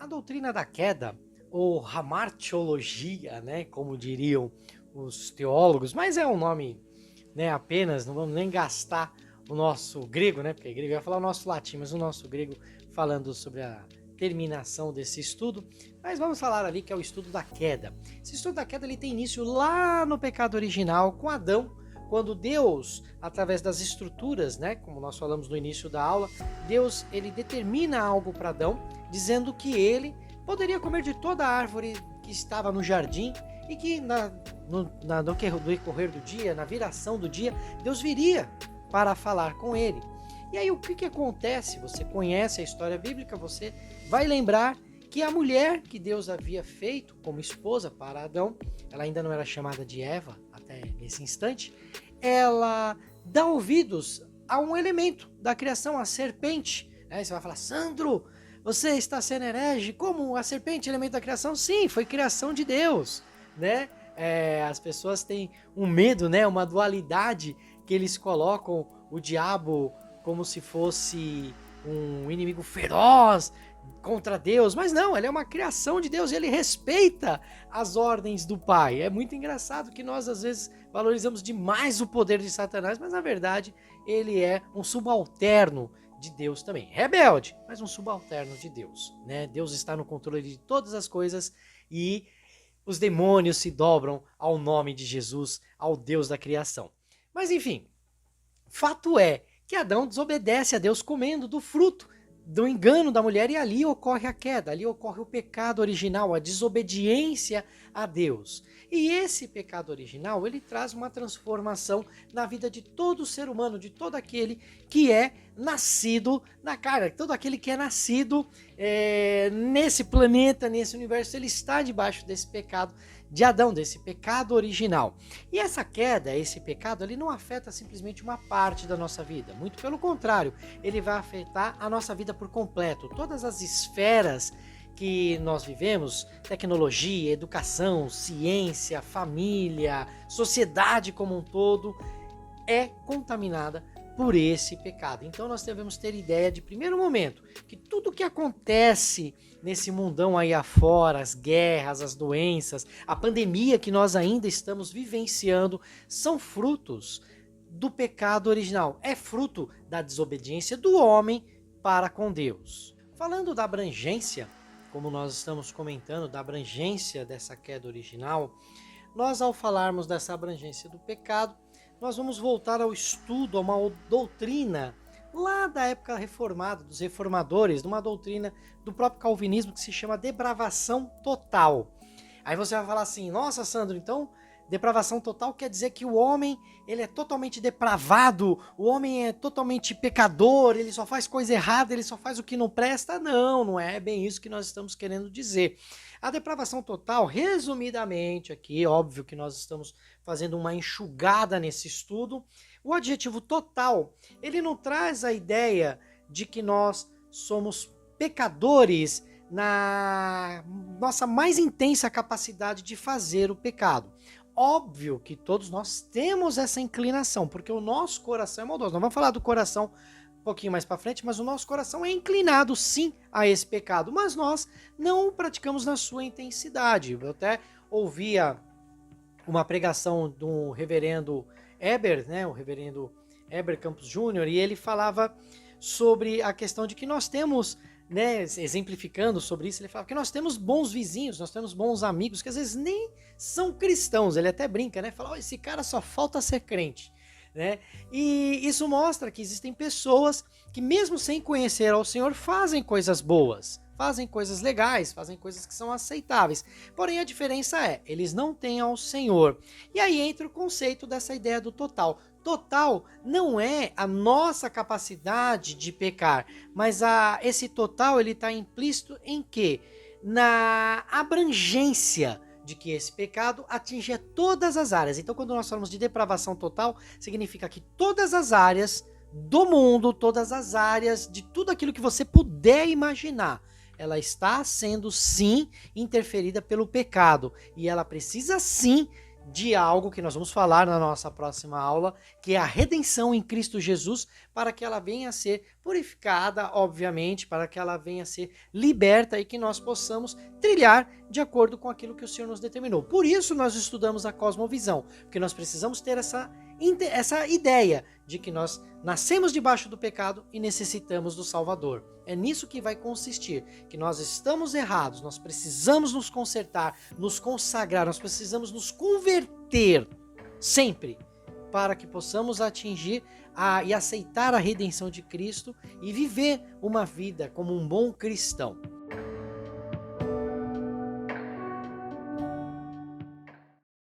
A doutrina da queda, ou hamartiologia, né, como diriam os teólogos, mas é um nome, né, apenas, não vamos nem gastar o nosso grego, né, porque grego ia falar o nosso latim, mas o nosso grego falando sobre a terminação desse estudo, mas vamos falar ali que é o estudo da queda. Esse estudo da queda ele tem início lá no pecado original com Adão, quando Deus, através das estruturas, né, como nós falamos no início da aula, Deus ele determina algo para Adão, dizendo que ele poderia comer de toda a árvore que estava no jardim e que no decorrer do dia, na viração do dia, Deus viria para falar com ele. E aí o que acontece? Você conhece a história bíblica, você vai lembrar que a mulher que Deus havia feito como esposa para Adão, ela ainda não era chamada de Eva até nesse instante, ela dá ouvidos a um elemento da criação, a serpente. Aí você vai falar, Sandro, você está sendo herege? Como a serpente, elemento da criação? Sim, foi criação de Deus, né? As pessoas têm um medo, né? Uma dualidade que eles colocam o diabo como se fosse um inimigo feroz contra Deus, mas não, ele é uma criação de Deus e ele respeita as ordens do Pai. É muito engraçado que nós às vezes valorizamos demais o poder de Satanás, mas na verdade ele é um subalterno de Deus também. Rebelde, mas um subalterno de Deus, né? Deus está no controle de todas as coisas e os demônios se dobram ao nome de Jesus, ao Deus da criação. Mas enfim, fato é que Adão desobedece a Deus comendo do fruto do engano da mulher e ali ocorre a queda, ali ocorre o pecado original, a desobediência a Deus. E esse pecado original, ele traz uma transformação na vida de todo ser humano, de todo aquele que é nascido na carne, todo aquele que é nascido nesse planeta, nesse universo, ele está debaixo desse pecado de Adão, desse pecado original. E essa queda, esse pecado, ele não afeta simplesmente uma parte da nossa vida. Muito pelo contrário, ele vai afetar a nossa vida por completo. Todas as esferas que nós vivemos, tecnologia, educação, ciência, família, sociedade como um todo, é contaminada por esse pecado. Então nós devemos ter ideia de primeiro momento que tudo que acontece nesse mundão aí afora, as guerras, as doenças, a pandemia que nós ainda estamos vivenciando, são frutos do pecado original. É fruto da desobediência do homem para com Deus. Falando da abrangência, como nós estamos comentando, da abrangência dessa queda original, nós ao falarmos dessa abrangência do pecado, nós vamos voltar ao estudo, a uma doutrina lá da época reformada, dos reformadores, de uma doutrina do próprio calvinismo que se chama depravação total. Aí você vai falar assim, nossa Sandro, então depravação total quer dizer que o homem ele é totalmente depravado, o homem é totalmente pecador, ele só faz coisa errada, ele só faz o que não presta? Não, não é bem isso que nós estamos querendo dizer. A depravação total, resumidamente aqui, óbvio que nós estamos fazendo uma enxugada nesse estudo, o adjetivo total, ele não traz a ideia de que nós somos pecadores na nossa mais intensa capacidade de fazer o pecado. Óbvio que todos nós temos essa inclinação, porque o nosso coração é maldoso. Nós vamos falar do coração um pouquinho mais para frente, mas o nosso coração é inclinado sim a esse pecado, mas nós não o praticamos na sua intensidade. Eu até ouvia uma pregação do reverendo Eber, né, o reverendo Eber Campos Júnior, e ele falava sobre a questão de que nós temos, né, exemplificando sobre isso, ele falava que nós temos bons vizinhos, nós temos bons amigos, que às vezes nem são cristãos, ele até brinca, né, fala, oh, esse cara só falta ser crente, né, e isso mostra que existem pessoas que mesmo sem conhecer ao Senhor fazem coisas boas, fazem coisas legais, fazem coisas que são aceitáveis, porém a diferença é, eles não têm ao Senhor, e aí entra o conceito dessa ideia do total. Total não é a nossa capacidade de pecar, mas esse total ele está implícito em quê? Na abrangência de que esse pecado atinge todas as áreas. Então quando nós falamos de depravação total, significa que todas as áreas do mundo, todas as áreas de tudo aquilo que você puder imaginar, ela está sendo sim interferida pelo pecado e ela precisa sim de algo que nós vamos falar na nossa próxima aula, que é a redenção em Cristo Jesus, para que ela venha a ser purificada, obviamente, para que ela venha a ser liberta e que nós possamos trilhar de acordo com aquilo que o Senhor nos determinou. Por isso nós estudamos a cosmovisão, porque nós precisamos ter essa ideia de que nós nascemos debaixo do pecado e necessitamos do Salvador. É nisso que vai consistir, que nós estamos errados, nós precisamos nos consertar, nos consagrar, nós precisamos nos converter sempre para que possamos atingir e aceitar a redenção de Cristo e viver uma vida como um bom cristão.